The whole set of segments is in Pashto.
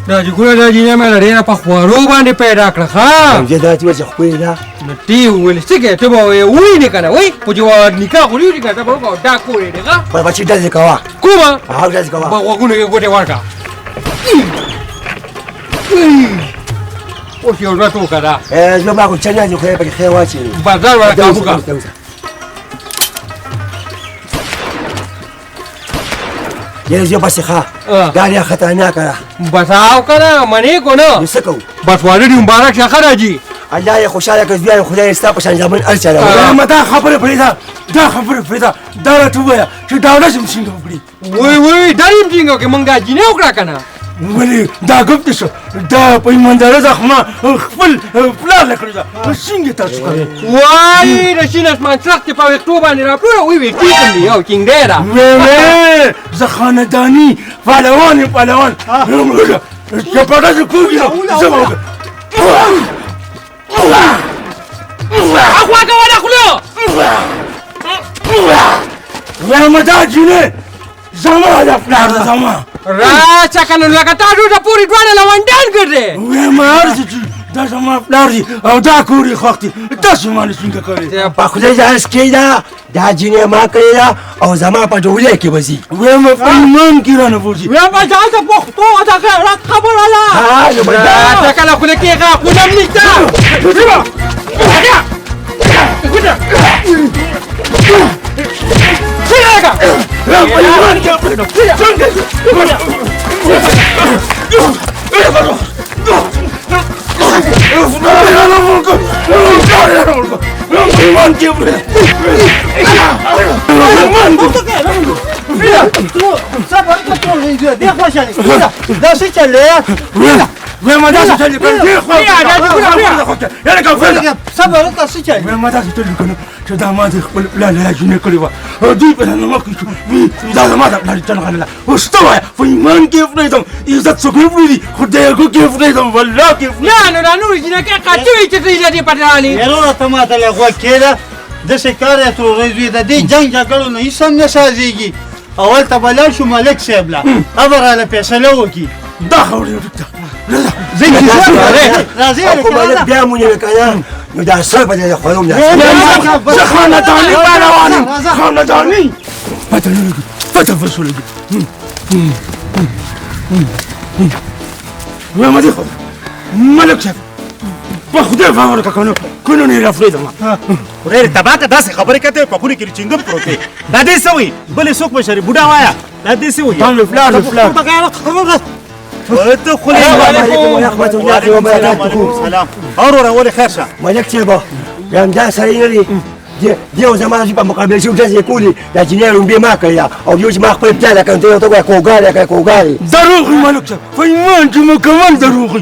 دا چې ګوره دا جینۍ مې ډېره په خوارو باندې پیدا کړه ښه دا چې وځه خو دا نو تی ویل څه کې ته به وایې نه کنه وایي په جواب نکاح خو لري کنه ته به وکړه دا کورې دی ښه په بچی داسې کوه کومه هغه داسې کوه په غوږونو کې ګوتې ورکړه اوس یو ورځ وکړه دا زه ما خو چنه خو یې پکې خیر واچوي بازار والا کابو کا یې زه بس ښه ګاډي خطرناکه ده بس او کنه منې کو نه څه کوو بس واده دې مبارک شه ښه راځي الله یې خوشحاله کړي بیا خدای ستا په شان ځامن هر چا ما دا خبره پرېږده دا خبره پرېږده دا راته ووایه چې ډاډه شم څنګه وکړي وای دا یم څنګه کې مونږ دا جینۍ وکړه که نه ولې دا ګپ دې شو دا په ایمانداره زخمه خپل پلار له کړې ده څنګه تاسو کوئ وای د شین اسمان څرخ چې په ویښتو باندې راپلوره وی ویښتې کوم دی یو چینګ دی ده ویلې زه خانداني پهلوان چپاټه چې کوږي زه به اخوا کوه دا خوله وایم دا جینۍ زما ده پلار ده زما راشه که نه لکه تا ډوډه پورې دواړه لونډان ګرځې وایم هر څه چې دا زما پلار دي او دا کور یې خوښ دي تاسو مانه څنګه کوئ په خدای ځان سکې ده دا جینۍ ما کړې ده او زما په ډولۍ کې به ځي وایم په ایمان کې رانه ورځي وایم په ځان ته پښتو ده خبره ده ته کله خوله کېږه خوله هم نشته وایم دا څه چلې کړې صبر وکړه څه چلې وایم دا څه چلې کړې چې دا ما د خپل پلار له جنې کړې وه او دوی په نه مخکې شو دا زما د پلار تنخانه ده اوس ته وایه په ایمان کې پرېږدم عزت څوک نه پرېږدي خدایکو کې پرېږدم والله کې نه نو دا نورې جینکې قاچوي چې ته یې دې پټې رالي یاره ته ماته له غوږ کېده داسې کار یې تروريز وي د دې جنګ جګړو نه هېڅ هم نه سازېږي اول ته به لاړ شو ملک صاحب له هغه به راله فیصله وکړي دا خبرې وکړه راځي بیا مونږ کنه نو دا سر په دې خوړم زه خانداني پهلوان یم خانداني پته فسولږي وایم دې خو ملک صاحب په خدای باور وکړه کنو نه رافریدم ورې تبا ته داسې خبرې کوي په خوري کې چنګم پروت دی دا دې څه وایي بلې څوک مشري بوډا وایا دا دې څه وایي تم فلان ته خو سلام اورو ولې خیر شه ملک صاحب یم دا سړی نه دی دیو زما په مقابل شو چې کولی دا جنۍ رومبې ما کړی او یو چې ما خپل پلان کړی ته ته کوګاري دروغ ملک صاحب په ایمان چې مکمل دروغ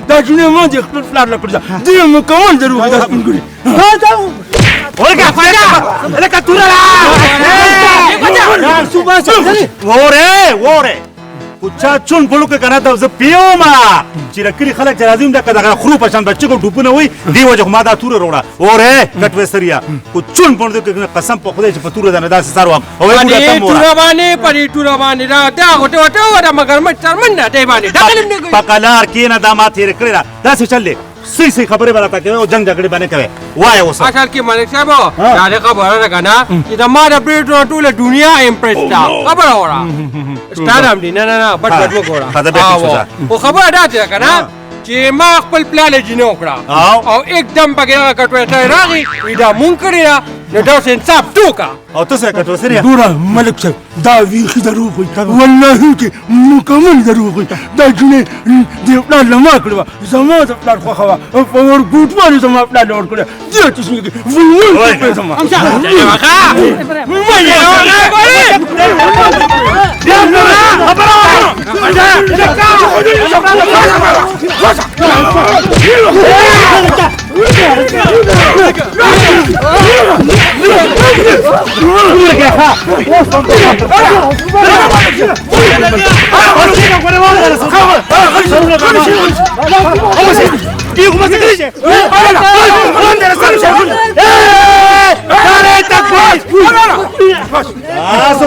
دا جنۍ ما دې خپل پلان نه کړی دې مکمل دروغ دا سپینګوري ولګه فاجا لکه تورا وره کوچا چون بلوکه کنه ته زه پیوما چې رکړي خلک چې راځي دا کده خرو په شان بچو ډوبونه وي دی وجه ما دا تور وروړه اوره کټ وسریا کو چون بلوکه قسم په خدای چې په تور ده نه داسې سار وام او یې تور باندې پری تور باندې را دا وټه مگر مټ ترمن نه دی باندې دغلم نه پکلار کې نه دا ما تیر کړی دا څه چلې صحیح خبره ولاته کوي او جنگ جګړه باندې کوي وای اوس اصل کې ملک صاحب دا خبره ده کنه چې دا ما د بریټو ټوله دنیا امپرس دا خبره وره ستارم دي نه بټ وګوره او خبره ده چې کنه چې ما خپل پلان جنو کړه او एकदम بغیر کټوي ته راغی دا مونږ کړی نو دا انصاف توکا او تاسو کټو سره ګوره ملک صاحب دا ویخي دروغ وي والله چې مکمل دروغ وي دا جنې دې پلان لما کړو زما د پلان خو خوا په ور ګوټ باندې زما پلان ور کړو دې چې څنګه وای زما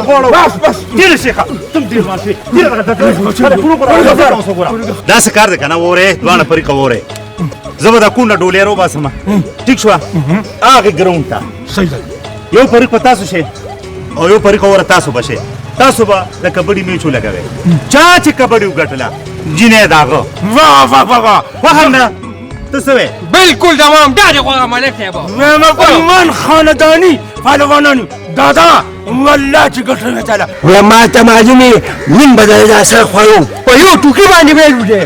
بس ډیر شيخه تم ډیر ماشي دا څه کار دی کنه وره دوانه پرې کوره زبر دا کونه ډولې رو باسمه ټیک شو هغه ګراوند ته صحیح ده یو پرې پتا څه شي او یو پرې کوره تاسو بشه تاسو به د کبډي میچ لګوي چا چې کبډي وګټله جینې داغه واه وهمنه ته څه بالکل تمام دا دی خو ملک صاحب ما قلمان خاندانی پهلوانانی دادا والله چې ګټه تعالی ولا ما ته معلومه من بدل دا سره خوړو په یو ټوکی باندې ویلو دی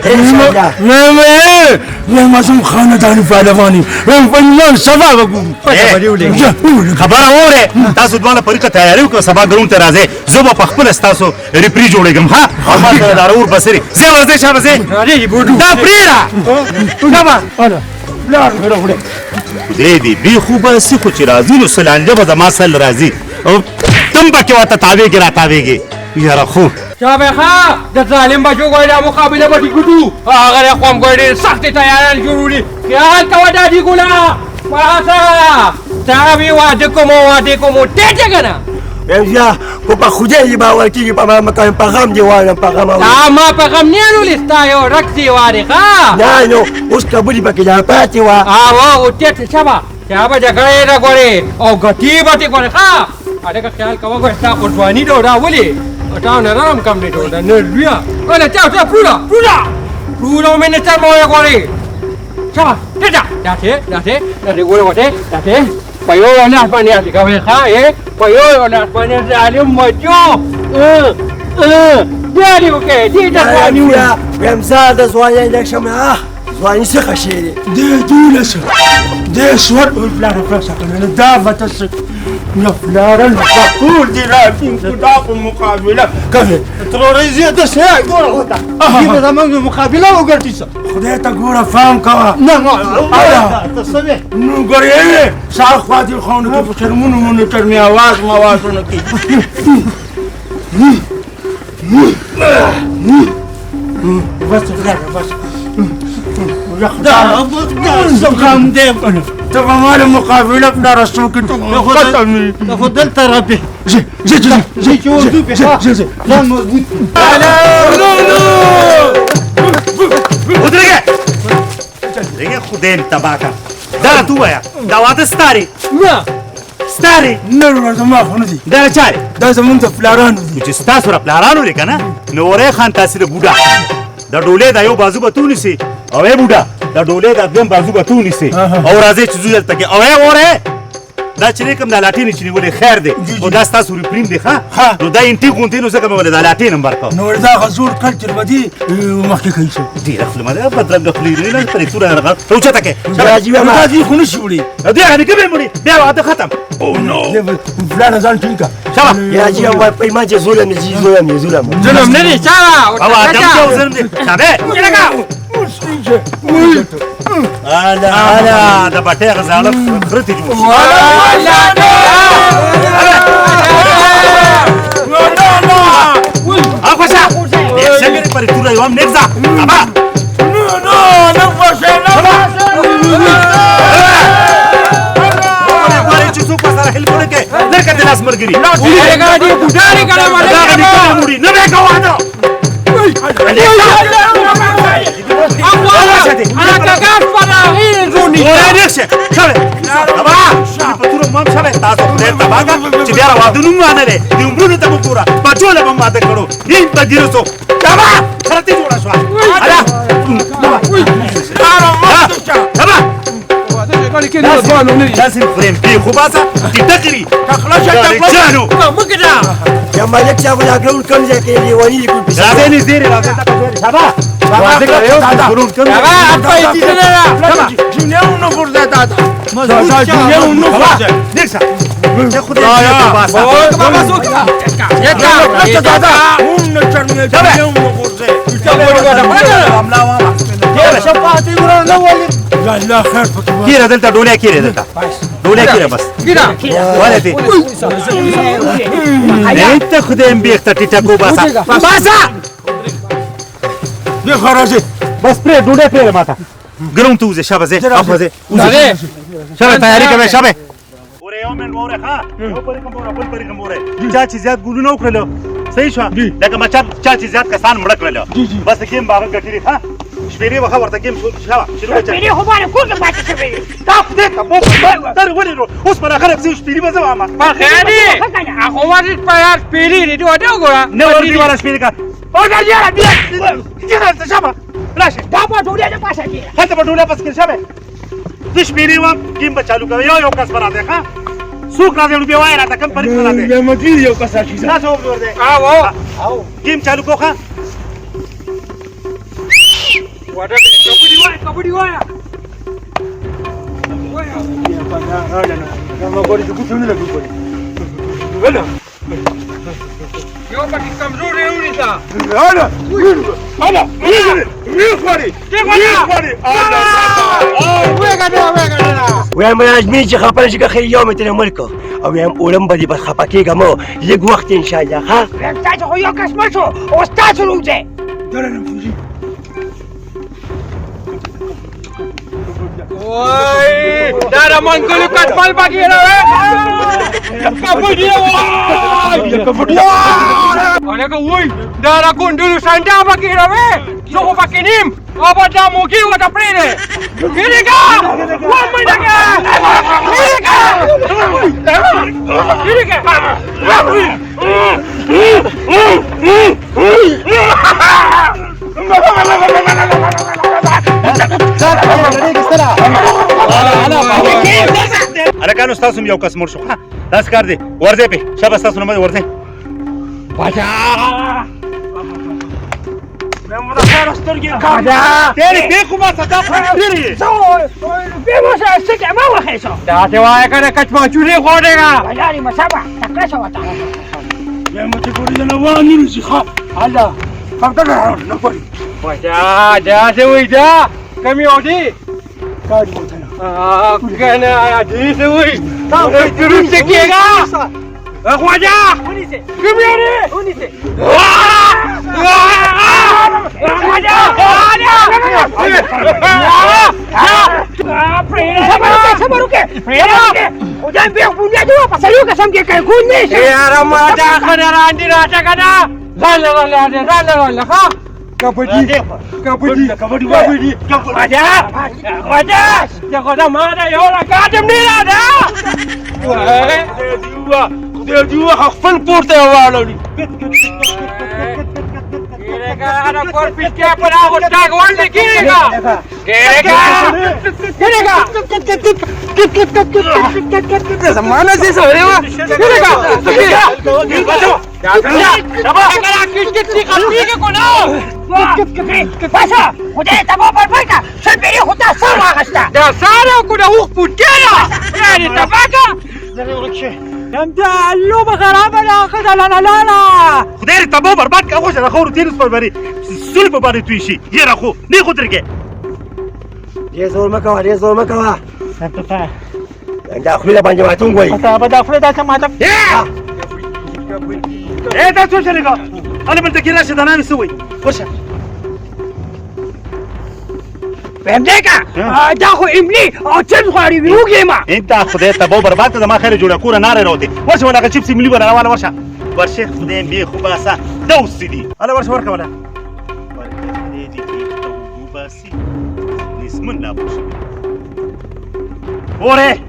ما زم خاندانی پهلوانی پهلوان سبا وګورو خبره وره تاسو دوه پرې تیاری وکړه سبا ګرون ته راځي زه به په خپل تاسو ریپری جوړېږم ها ما سره دارور بسري زه ورځې شابه زه دا پریرا شابه انا لا غره دې دې بي خو به سخو چې راځي نو سلانجه به زما سل راځي او تم پکې وته تاویږي را تاویږي یاره خو شابه ها د ظالم بچو ګوډه مقابله به ګټو هغه قوم ګوډه سخت تیاران جوړولي خیال کا ودا دی ګولا پاسا تاوی واده کومو ټټه کنه بیا کو په خوځي باور کیږي په مکان پیغام دی وانه پیغام ما پیغام نه لستا یو رکتی واره ښا نه نو اوس کبلی پکې لا پاتې وا او ټټه شابه جګړه را غوړي او غټي باندې غوړي ښا اډه خیال کا وګورې تا قرباني ډوډا ولي اټاو نه رام کم نه ډوډا نه لیا ولا تا پورا مې نه تر مو غوړي شابه ټټه داته ګوره وته داته پيو نه باندې اځي کوي ښا پيو نه باندې ظالم مچو دی اوکې دې ته وانه رمزاد زوانه لښمه زوانه څه خشيري دې دولس دې سور فلار فرصه کنه دا فتس يا فلار المقول دي رايحين كده في مقابله كيف تروريزي ده شيء ګوره وته دې زمونږ مقابله وګرځي خدای ته ګوره فهم کا نه تصویر نو ګورې شاخ فاضل خان ته په شرمونو مونیټر می आवाज موازونه کی بس دا زخم دی ته په مال مقابله په رسو کې ته خو دلته راپې زه چې وځو په ځان مضبوط ودرېږه خدای تبا کا دا تو وایا دا واده ستاري ستاري نه زما خو نه دي دا چاري دا زمونږ د پلارانو دي چې ستاسو را پلارانو لري کنه نو وره خان تاسو له بوډا دا ډولې دا یو بازو بتونی سي او ای بوډا دا ډولې دا دیم بازو بتونی سي او راځي چې زول تکي او ای وره دا چې کوم د لاټین چې ولې خیر دی او دا تاسو ریپریم دی ښا نو دا انټي غونټي نو څنګه ولې د لاټین نمبر کو نو دا غزور کلچر بدی مخکې کوي څه دی خپل مده بدل د خپل نه پرې تور راغله اوچا تکي راځي ما دې خو نشي وړي دا هغه کې مړي بیا واده ختم او نو فلان ځان ټینګه شابه راځي ما په ما چې زولم ظلم نه دي شابه او ادم ته ظلم دي شابه انا دا بټه غزاله خرتي جوړ اخوشا شګری پر تور یو هم نګزا ابا نو خوشاله ماري چې څوک سره هیل کوي درکې د لاس مرګري وګړي دي بوډاري کړه مړي نه به کوانو انا کاګه پاره هی زونی ورنيشه شابه ابا په تور مام شابه تاسو ډېر تباګه چې بیا راوادونو مانه دي عمرونه ته وګوره بچوله به ماته کړو هین په دیرسو ابا خرته جوړه شو الا ابا لازم فريم بي خبازه تتقري تخلص جانو مګدا یا مالک صاحب دا ګرون کم ځای کې ونی کو راځي نږدې راځي شابه واده کوي ګرون کوي هغه په دې نه جنیو نو ورده دادا دا جنیو نو ورده نکسا څه خدای باسه بابا سوکا یا دادا هم نه چرمه جنیو نو ورده عملا وامه شفاعتي ورا نه ولي الله خير فكوا كيرا دلتا دوليا كيرا دلتا دوليا كيرا بس ولا تي انت خدام بيختا تيتاكو باسا باسا يا خرازي بس بري دوليا كيرا ماتا قرون توزي شابه زي افا زي شابه تياري كبه شابه من وره ها یو پرې کوم وره بل پرې کوم وره چا چې زیات ګولونه وکړل صحیح شو لکه ما چا چې زیات کسان مړ کړل بس گیم باغ ګټری ها شپېری وخت ورته گیم شروع کړه شپېری خو باندې کور کې پاتې شوی تا خدای ته مو در ولې نو اوس پر اخر څه شپېری به زما ما په خیر دي هغه وایي په یار پیری دي ته وګوره نه ورته ولا شپېری کا او دا یاره بیا چې شابه راشه دا په ټولې نه پاسه کیږي هته په ټوله پس کې شابه د شپېری و گیم به چالو کوي یو کس پر راځي ها څوک راځي نو به وای راته کم پرې راځي یا مدیر یو کس شي تاسو ورته او گیم چالو کوخه وړه کبډي وای ما ګورې چې کوڅه نه لګو کوي ولا یو پکې کمزور دی ونیسا انا ویخوري ویم ازمین چې خپه نشي که خیلی یو متر ملکو او ویم اولم به دې بس خپه کېږم لږ وخت انشاءالله ښه تاسو خو یو کس مړ شو اوس تاسو روځئ درنه فوجي وای دا د منګلو کټمل پکې راوې کبډي وای هغه وای دا د ګوندلو سانډا پکې راوې زه خو پکې نیم او په دا موګي وته پرې نه کېږي وای مې الکانو تاسو یو کس مړ شو ها تاسو کار دی ورځي په شابه تاسو نه ورځي بچا مې مو دا خیر سترګې کاږه تیرې به کومه صدا خوري به مو سره څه ما وخې شو دا ته وای کنه کچما چوري خوړېګا یاري مسابه تکړه شو وتا یا مته ګورې نه وانه شي ښه الله فرض نه کوي بچا دا څه وای دا کمی اودي کاډ وته کنه دې څه وای تاسو شروع کېږي خواجه ونیسه کمیاري ونیسه خواجه صبر وکړه خدای به بونیا دی په سړیو قسم کې کوي ګون نشي یار ما دا خبره راندي راځه کنه ځان له ها کبډي خواجه یا خدا ما دا یو راکاټم نه راځه خدای دې خپل پورته واړوي Kira-kira por pisca para agostar gol de Kira. Mana sih sebenarnya? Pasa, udah tabah berbaika. Sendiri udah sama kasta. Dasar aku dah hukun kira. Ini tabaka. انت اللوبه خرابه لا خدای لا خدای ته تبو برباد کا خوش راخو تیر پر بری سول په باندې توي شي یې راخو نه خو درګه ډېر زور مه کوه دا خپله باندې ماتون وایي دا څه شریګه انا بل تکي راشه دا نامي سوي ورشه پندګه دا خو املی او چن غواړي ویوږي ما انت خدای ته بو برباد ته ما خیر جوړه کور نه راوته ورشه ولا چپس ملي ولا روانه ورشه خدای به خو باسه دوس دي انا ورشه ورکه ولا دې دې باسي نسمن لا بوش اوره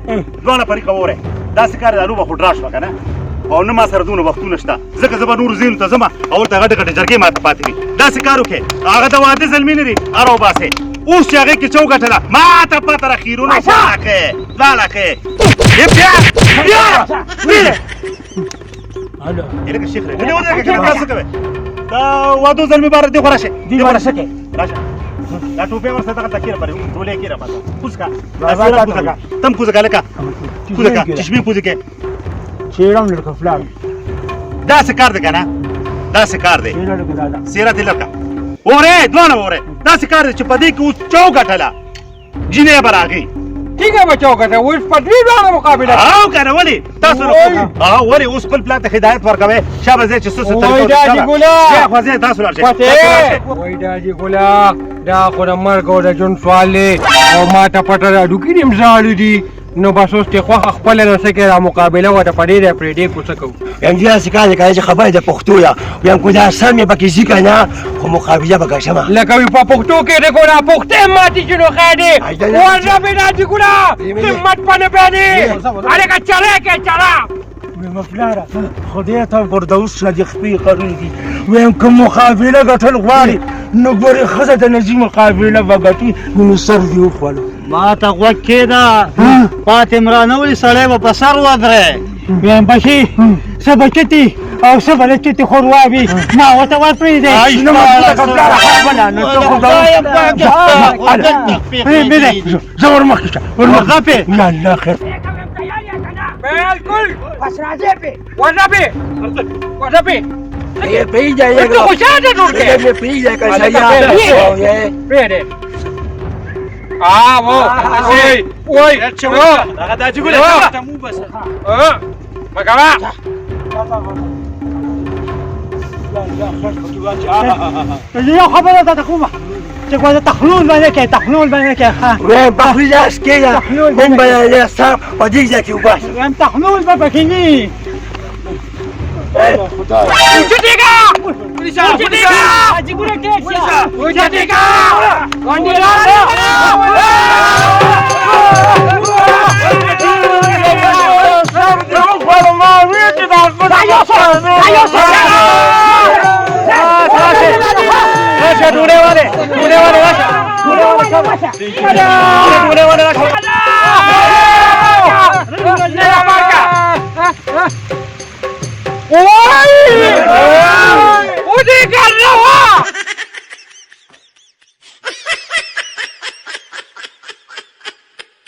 دوانه پرې کوره دا څه کار دالو به ډراش وکنه او نه ما سره دونه وختونه شته ځکه زما نور زین ته زما او ته غټه غټه جرګې ماته پاتې دا څه کار وکړي هغه د واده زلمی نه دي ارو باسه اوس هغه کې چوکټه ما ته پته راخیرونه واکه لاله بیا الو الکه شیخ نه ودرګه کې تاسو کوي دا واده زلمی بار دی خورشه دی ورشه کې راشه دا ټوپه ورسره تا کېره پرې ټولې کېره پاتہ کوسکا تم کوزکا لکه کوزکا چشمه کوزکه چیرم لړک فلان دا څه کار دی کنه دا څه کار دی سیرا دې لکه اوره دوانه اوره دا څه کار دی چې پدې کې اوس چوکټلا جنې براغي ٹھیک ہے بچو کہتے وہ پدری والا مقابلہ او کنه ولی تاسو ولی اوس خپل پلان ته هدایت ورکوي شابه چې څه څه وای دا جی ګولا یا خو زه تاسو راځي وای دا جی ګولا دا خو د مرګ او د جون سوال او ما ته پټه ډوکی نیم زالو دي نو باسوس چې خو خپل نه سکه مقابله وته پدې د پریډي کوڅکو یم دې سکه چې خبره د پښتو یا یم کو دا سم یې پکې ځکه نه خو مقابله به کوم لکه په پښتو کې د ګورا پښتې ماتي جنو خاډي ورځ به راځي ګورا همت پنه باندې اړه کا چلا کې چلا مفلاره خدای ته فردوس نه د خپې قرېږي ویم که مقابله ګټل غواړي نو ګورې ښځه د نجي مقابله به ګټي نو سر دې وخوړو ما ته غوږ کېده پاتې مرانه ولې سړی به په سر ودرې ویم بچي څه بچتي او څه بلچتي خورواوي ما ورته ورپرېږدئ زه ورمخکې شه ورغپې الله خیر بالکل بس راځئ پې ورځه پې پریږده یې ته خوشاله جوړ کې مې پریږده که پرېږدې وو وای هغه دا چې ګوره ته مو بس مګوا یو خبره ده کومه چې ګوره تخلول باندې کې ښه ویم بخري لاس کېده من به یې سر په دې ځای کې وباسم ویم تخلول به پکې نه ढूंढने वाले